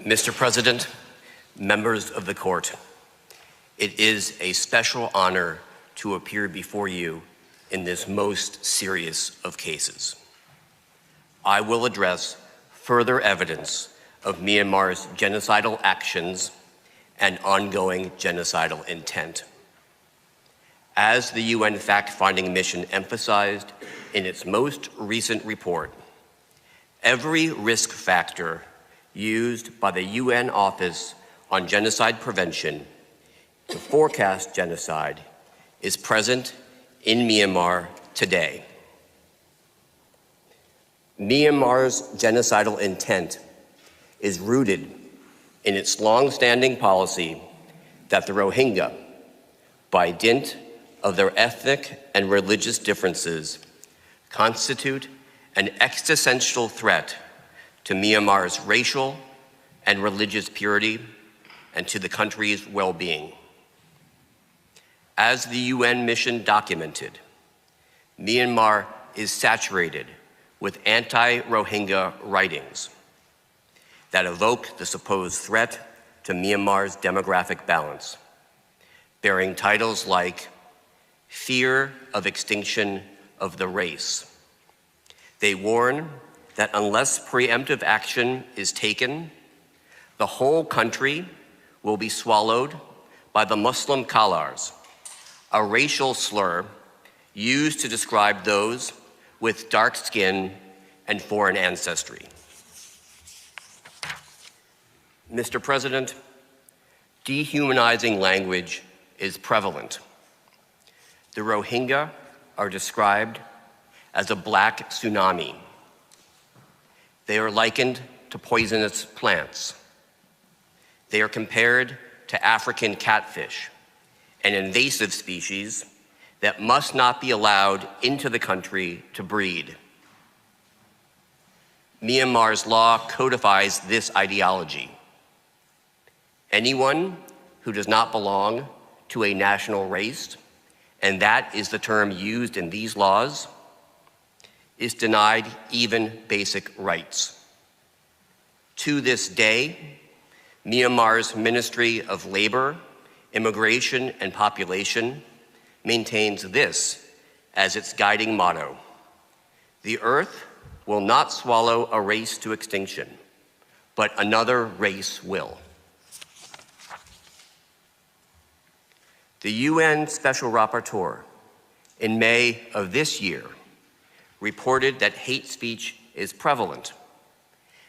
Mr. President, members of the court, it is a special honor to appear before you in this most serious of cases. I will address further evidence of Myanmar's genocidal actions and ongoing genocidal intent. As the UN fact-finding mission emphasized in its most recent report, every risk factor used by the UN Office on Genocide Prevention to forecast genocide is present in Myanmar today. Myanmar's genocidal intent is rooted in its long-standing policy that the Rohingya, by dint of their ethnic and religious differences, constitute an existential threat to Myanmar's racial and religious purity and to the country's well-being. As the UN mission documented, Myanmar is saturated with anti-Rohingya writings that evoke the supposed threat to Myanmar's demographic balance, bearing titles like Fear of Extinction of the Race. They warn that unless preemptive action is taken, the whole country will be swallowed by the Muslim Kalars, a racial slur used to describe those with dark skin and foreign ancestry. Mr. President, dehumanizing language is prevalent. The Rohingya are described as a black tsunami. They are likened to poisonous plants. They are compared to African catfish, an invasive species that must not be allowed into the country to breed. Myanmar's law codifies this ideology. Anyone who does not belong to a national race, and that is the term used in these laws, is denied even basic rights. To this day, Myanmar's Ministry of Labor, Immigration and Population maintains this as its guiding motto: the earth will not swallow a race to extinction, but another race will. The UN Special Rapporteur in May of this year reported that hate speech is prevalent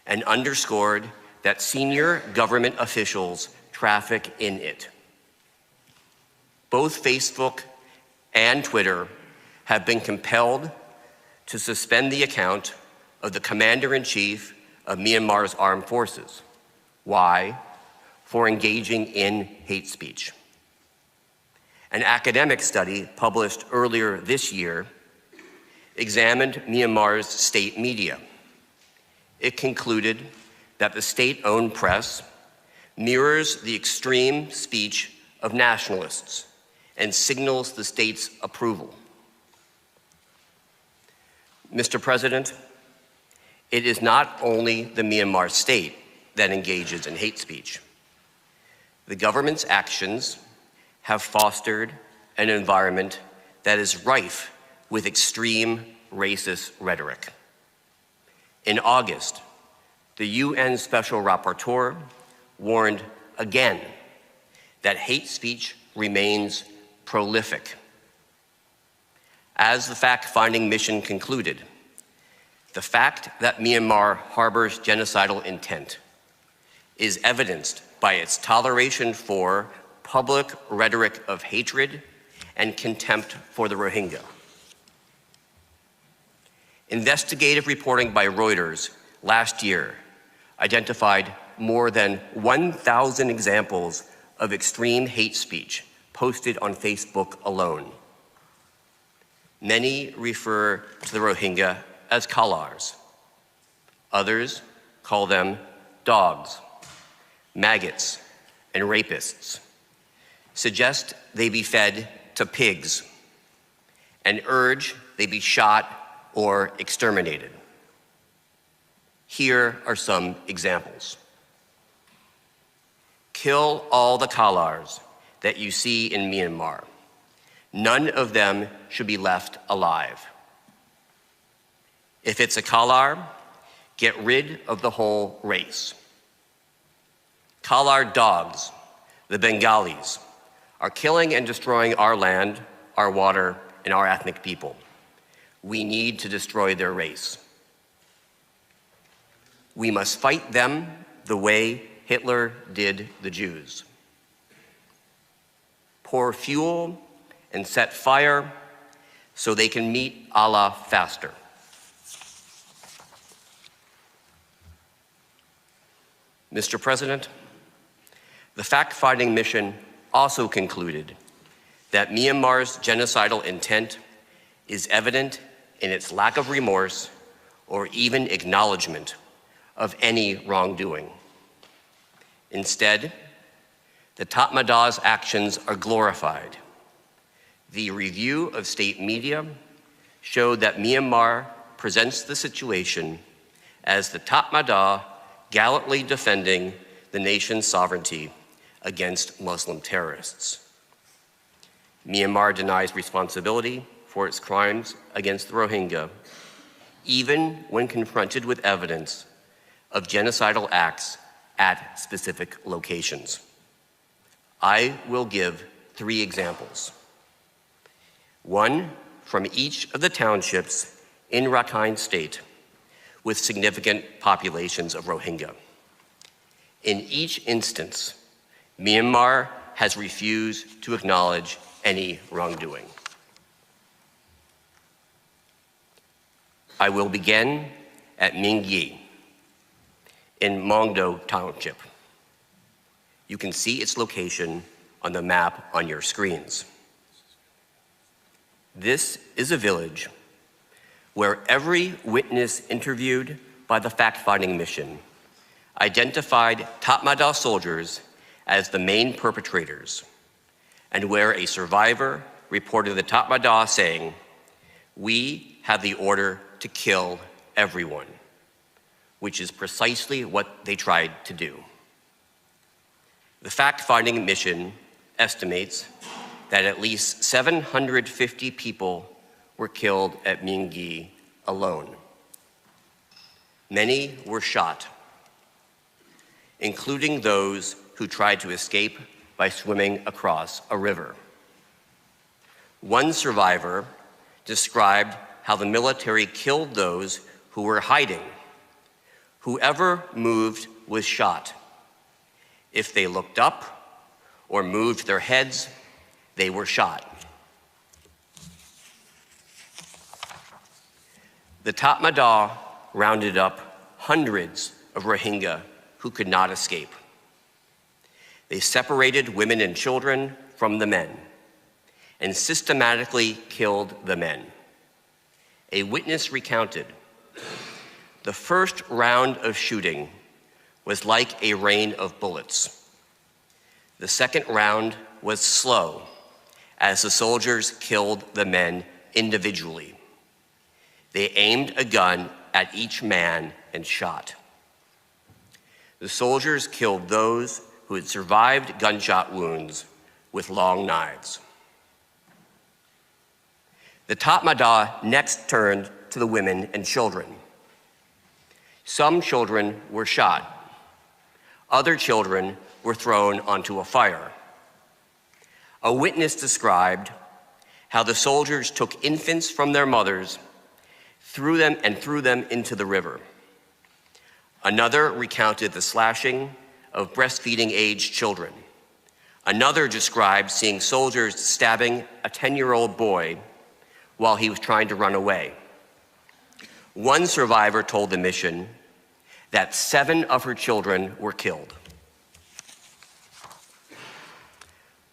and underscored that senior government officials traffic in it. Both Facebook and Twitter have been compelled to suspend the account of the Commander-in-Chief of Myanmar's armed forces. Why? For engaging in hate speech. An academic study published earlier this year examined Myanmar's state media. It concluded that the state-owned press mirrors the extreme speech of nationalists and signals the state's approval. Mr. President, it is not only the Myanmar state that engages in hate speech. The government's actions have fostered an environment that is rife with extreme racist rhetoric. In August, the UN Special Rapporteur warned again that hate speech remains prolific. As the fact-finding mission concluded, the fact that Myanmar harbors genocidal intent is evidenced by its toleration for public rhetoric of hatred and contempt for the Rohingya. Investigative reporting by Reuters last year identified more than 1,000 examples of extreme hate speech posted on Facebook alone. Many refer to the Rohingya as Kalars. Others call them dogs, maggots, and rapists, suggest they be fed to pigs, and urge they be shot or exterminated. Here are some examples. Kill all the Kalars that you see in Myanmar. None of them should be left alive. If it's a Kalar, get rid of the whole race. Kalar dogs, the Bengalis, are killing and destroying our land, our water, and our ethnic people. We need to destroy their race. We must fight them the way Hitler did the Jews. Pour fuel and set fire so they can meet Allah faster. Mr. President, the fact-finding mission also concluded that Myanmar's genocidal intent is evident in its lack of remorse or even acknowledgement of any wrongdoing. Instead, the Tatmadaws' actions are glorified. The review of state media showed that Myanmar presents the situation as the Tatmadaw gallantly defending the nation's sovereignty against Muslim terrorists. Myanmar denies responsibility for its crimes against the Rohingya, even when confronted with evidence of genocidal acts at specific locations. I will give 3 examples. One from each of the townships in Rakhine State with significant populations of Rohingya. In each instance, Myanmar has refused to acknowledge any wrongdoing. I will begin at Mingyi in Mongdo Township. You can see its location on the map on your screens. This is a village where every witness interviewed by the fact-finding mission identified Tatmadaw soldiers as the main perpetrators, and where a survivor reported the Tatmadaw saying, "We have the order to kill everyone," which is precisely what they tried to do. The fact-finding mission estimates that at least 750 people were killed at Mingyi alone. Many were shot, including those who tried to escape by swimming across a river. One survivor described how the military killed those who were hiding. Whoever moved was shot. If they looked up or moved their heads, they were shot. The Tatmadaw rounded up hundreds of Rohingya who could not escape. They separated women and children from the men and systematically killed the men. A witness recounted, "The first round of shooting was like a rain of bullets. The second round was slow as the soldiers killed the men individually. They aimed a gun at each man and shot. The soldiers killed those who had survived gunshot wounds with long knives." The Tatmadaw next turned to the women and children. Some children were shot. Other children were thrown onto a fire. A witness described how the soldiers took infants from their mothers, threw them into the river. Another recounted the slashing of breastfeeding-aged children. Another described seeing soldiers stabbing a 10-year-old boy while he was trying to run away. One survivor told the mission that 7 of her children were killed.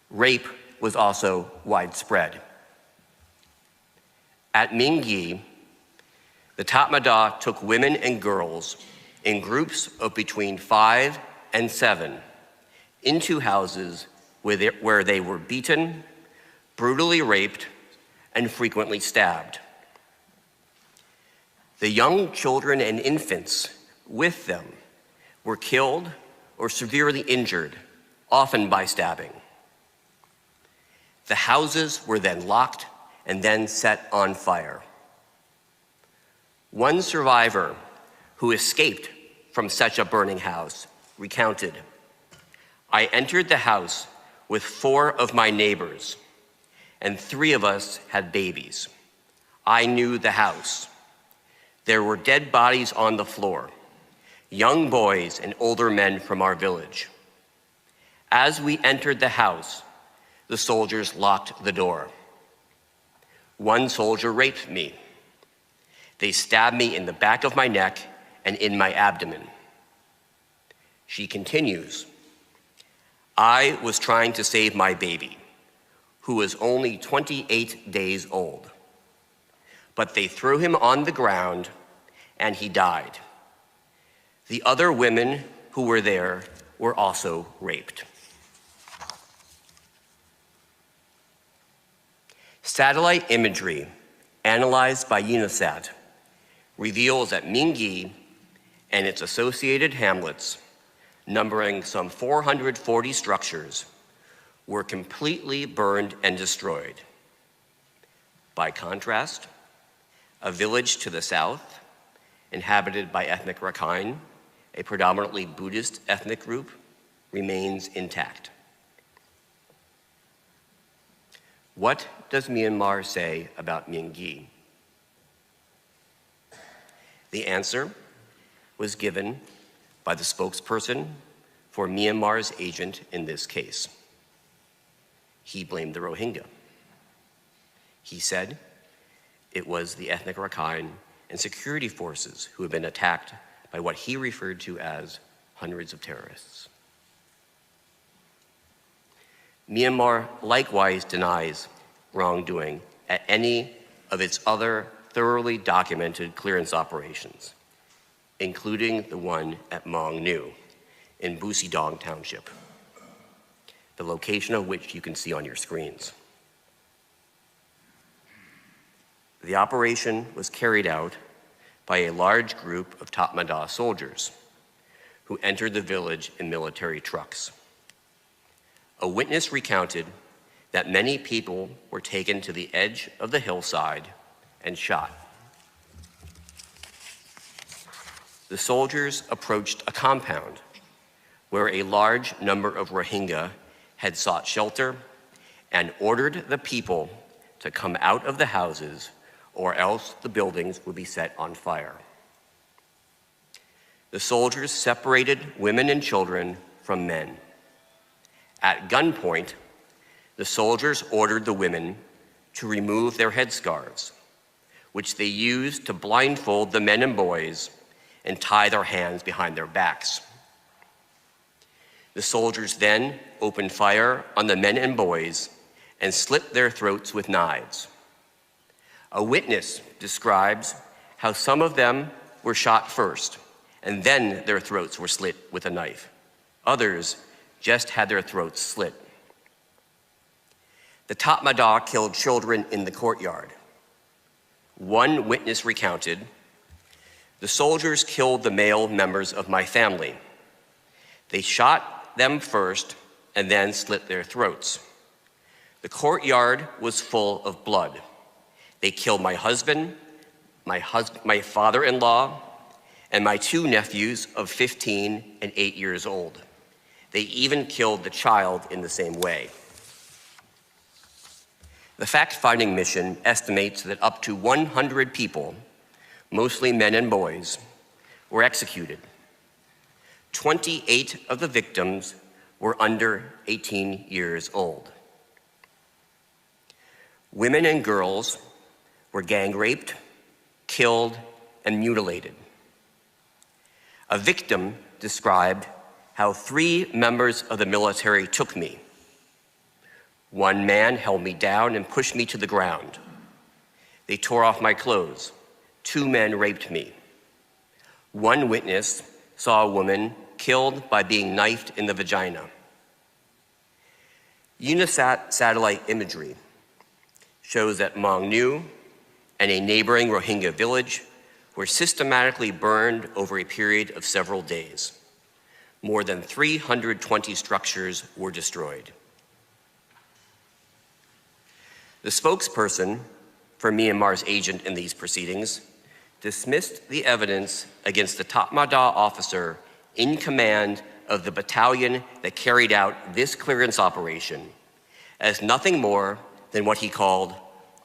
Rape was also widespread. At Mingyi, the Tatmadaw took women and girls in groups of between 5 and 7 into houses where they were beaten, brutally raped, and frequently stabbed. The young children and infants with them were killed or severely injured often by stabbing. The houses were then locked and then set on fire. One survivor who escaped from such a burning house recounted, "I entered the house with 4 of my neighbors, and 3 of us had babies. I knew the house. There were dead bodies on the floor, young boys and older men from our village. As we entered the house, the soldiers locked the door. One soldier raped me. They stabbed me in the back of my neck and in my abdomen." She continues, "I was trying to save my baby, who was only 28 days old. But they threw him on the ground and he died. The other women who were there were also raped." Satellite imagery analyzed by UNISAT reveals that Myingyi and its associated hamlets, numbering some 440 structures, were completely burned and destroyed. By contrast, a village to the south, inhabited by ethnic Rakhine, a predominantly Buddhist ethnic group, remains intact. What does Myanmar say about Myingyi? The answer was given by the spokesperson for Myanmar's agent in this case. He blamed the Rohingya. He said it was the ethnic Rakhine and security forces who had been attacked by what he referred to as hundreds of terrorists. Myanmar likewise denies wrongdoing at any of its other thoroughly documented clearance operations, including the one at Maung Nu in Busidong Township, the location of which you can see on your screens. The operation was carried out by a large group of Tatmadaw soldiers who entered the village in military trucks. A witness recounted that many people were taken to the edge of the hillside and shot. The soldiers approached a compound where a large number of Rohingya had sought shelter and ordered the people to come out of the houses or else the buildings would be set on fire. The soldiers separated women and children from men. At gunpoint, the soldiers ordered the women to remove their headscarves, which they used to blindfold the men and boys and tie their hands behind their backs. The soldiers then opened fire on the men and boys and slit their throats with knives. A witness describes how some of them were shot first, and then their throats were slit with a knife. Others just had their throats slit. The Tatmadaw killed children in the courtyard. One witness recounted, "The soldiers killed the male members of my family. They shot them first and then slit their throats. The courtyard was full of blood. They killed my husband, my father-in-law, and my 2 nephews of 15 and 8 years old. They even killed the child in the same way." The fact-finding mission estimates that up to 100 people, mostly men and boys, were executed. 28 of the victims were under 18 years old. Women and girls were gang raped, killed, and mutilated. A victim described how 3 members of the military took me. One man held me down and pushed me to the ground. They tore off my clothes. 2 men raped me. One witness saw a woman killed by being knifed in the vagina. UNISAT satellite imagery shows that Maung Nu and a neighboring Rohingya village were systematically burned over a period of several days. more than 320 structures were destroyed. The spokesperson for Myanmar's agent in these proceedings dismissed the evidence against the Tatmadaw officer in command of the battalion that carried out this clearance operation as nothing more than what he called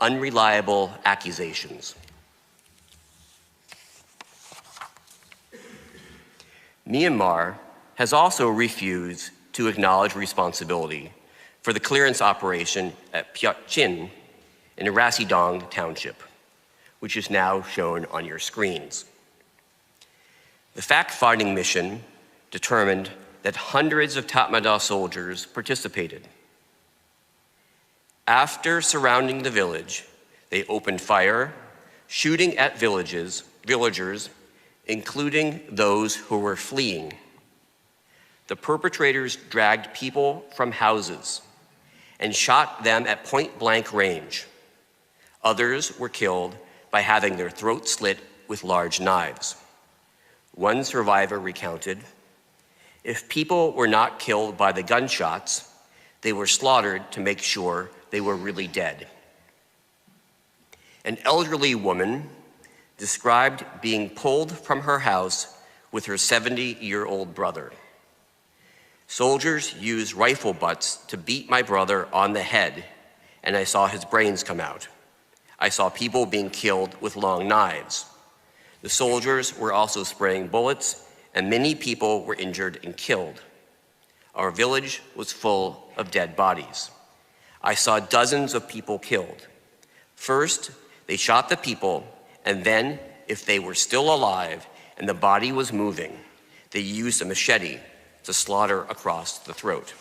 unreliable accusations. Myanmar has also refused to acknowledge responsibility for the clearance operation at Pyat Chin in Rasidong Township, which is now shown on your screens. The fact-finding mission determined that hundreds of Tatmadaw soldiers participated. After surrounding the village, they opened fire, shooting at villagers, including those who were fleeing. The perpetrators dragged people from houses and shot them at point-blank range. Others were killed by having their throats slit with large knives. One survivor recounted, "If people were not killed by the gunshots, they were slaughtered to make sure they were really dead." An elderly woman described being pulled from her house with her 70-year-old brother. "Soldiers used rifle butts to beat my brother on the head, and I saw his brains come out. I saw people being killed with long knives. The soldiers were also spraying bullets, and many people were injured and killed. Our village was full of dead bodies. I saw dozens of people killed. First, they shot the people, and then, if they were still alive and the body was moving, they used a machete to slaughter across the throat."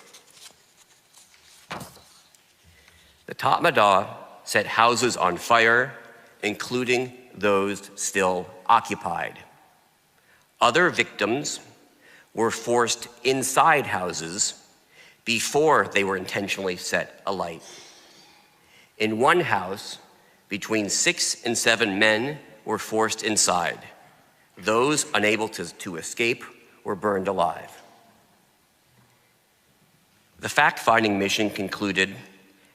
The Tatmadaw set houses on fire, including those still occupied. Other victims were forced inside houses before they were intentionally set alight. In one house, between 6 and 7 men were forced inside. Those unable to escape were burned alive. The fact-finding mission concluded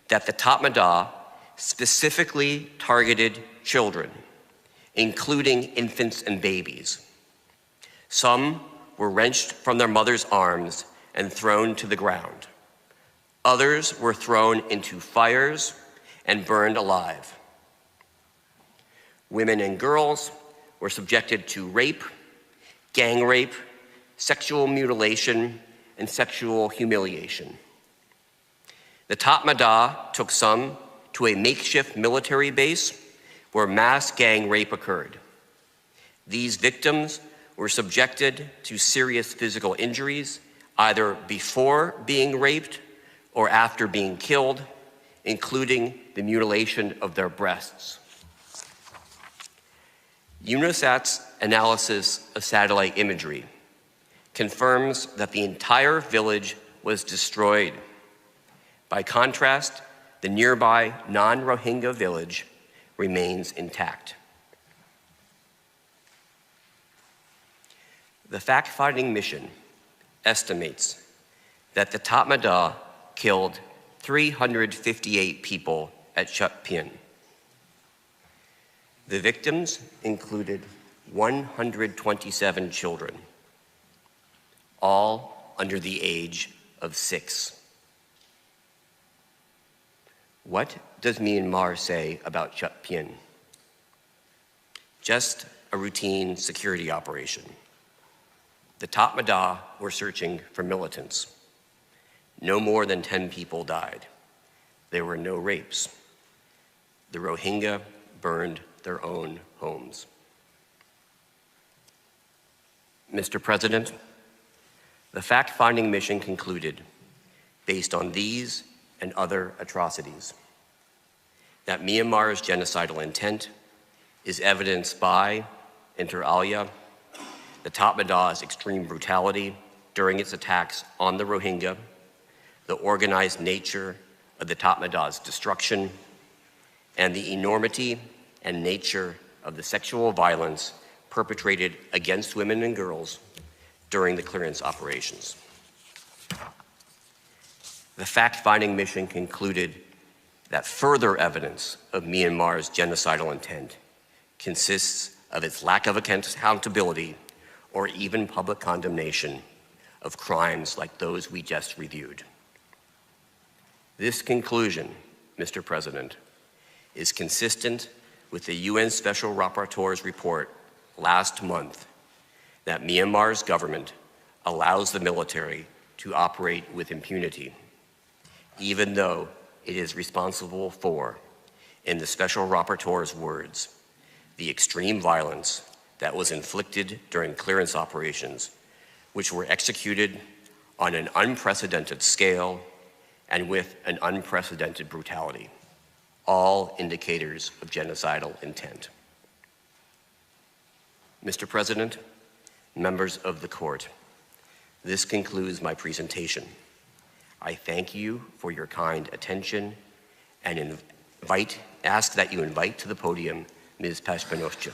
that the Tatmadaw specifically targeted children, including infants and babies. Some were wrenched from their mother's arms and thrown to the ground. Others were thrown into fires and burned alive. Women and girls were subjected to rape, gang rape, sexual mutilation, and sexual humiliation. The Tatmadaw took some to a makeshift military base where mass gang rape occurred. These victims were subjected to serious physical injuries, either before being raped or after being killed, including the mutilation of their breasts. UNOSAT's analysis of satellite imagery confirms that the entire village was destroyed. By contrast, the nearby non-Rohingya village remains intact. The fact-finding mission estimates that the Tatmadaw killed 358 people at Chutpin. The victims included 127 children, all under the age of 6. What does Myanmar say about Chutpin? Just a routine security operation. The Tatmadaw were searching for militants. No more than 10 people died. There were no rapes. The Rohingya burned their own homes. Mr. President, the fact-finding mission concluded, based on these and other atrocities, that Myanmar's genocidal intent is evidenced by, inter alia, the Tatmadaw's extreme brutality during its attacks on the Rohingya, the organized nature of the Tatmadaw's destruction, and the enormity and nature of the sexual violence perpetrated against women and girls during the clearance operations. The fact-finding mission concluded that further evidence of Myanmar's genocidal intent consists of its lack of accountability or even public condemnation of crimes like those we just reviewed. This conclusion, Mr. President, is consistent with the UN Special Rapporteur's report last month that Myanmar's government allows the military to operate with impunity, even though it is responsible for, in the Special Rapporteur's words, the extreme violence that was inflicted during clearance operations, which were executed on an unprecedented scale and with an unprecedented brutality, all indicators of genocidal intent. Mr. President, members of the court, this concludes my presentation. I thank you for your kind attention and ask that you invite to the podium Ms. Pashpanovcha.